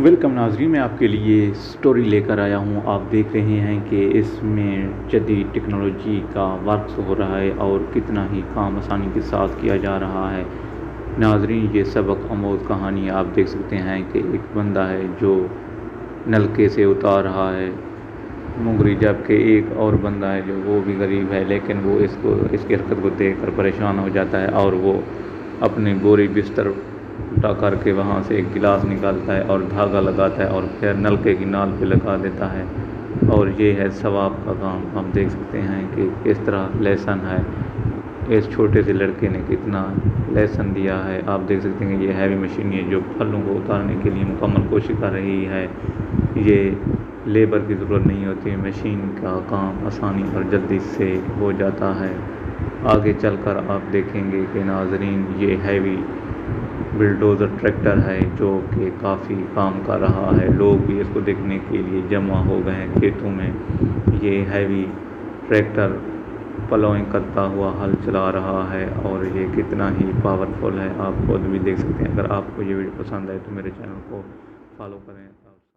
Welcome ناظرین، میں آپ کے لیے سٹوری لے کر آیا ہوں۔ آپ دیکھ رہے ہیں کہ اس میں جدید ٹیکنالوجی کا ورکس ہو رہا ہے اور کتنا ہی کام آسانی کے ساتھ کیا جا رہا ہے۔ ناظرین، یہ سبق آموز کہانی آپ دیکھ سکتے ہیں کہ ایک بندہ ہے جو نلکے سے اتار رہا ہے مونگری، جبکہ ایک اور بندہ ہے جو وہ بھی غریب ہے، لیکن وہ اس کی حرکت کو دیکھ کر پریشان ہو جاتا ہے اور وہ اپنی بوری بستر اٹھا کر کے وہاں سے ایک گلاس نکالتا ہے اور دھاگا لگاتا ہے اور پھر نلکے کی نال پہ لگا دیتا ہے، اور یہ ہے ثواب کا کام۔ آپ دیکھ سکتے ہیں کہ کس طرح لیسن ہے، اس چھوٹے سے لڑکے نے کتنا لیسن دیا ہے۔ آپ دیکھ سکتے ہیں کہ یہ ہیوی مشین ہے جو پھلوں کو اتارنے کے لیے مکمل کوشش کر رہی ہے۔ یہ لیبر کی ضرورت نہیں ہوتی، مشین کا کام آسانی اور جلدی سے ہو جاتا ہے۔ آگے چل کر آپ دیکھیں گے کہ ناظرین، یہ ہیوی بلڈوزر ٹریکٹر ہے جو کہ کافی کام کر رہا ہے۔ لوگ بھی اس کو دیکھنے کے لیے جمع ہو گئے ہیں کھیتوں میں۔ یہ ہیوی ٹریکٹر پلوئنگ کرتا ہوا ہل چلا رہا ہے اور یہ کتنا ہی پاورفل ہے، آپ خود بھی دیکھ سکتے ہیں۔ اگر آپ کو یہ ویڈیو پسند آئے تو میرے چینل کو فالو کریں۔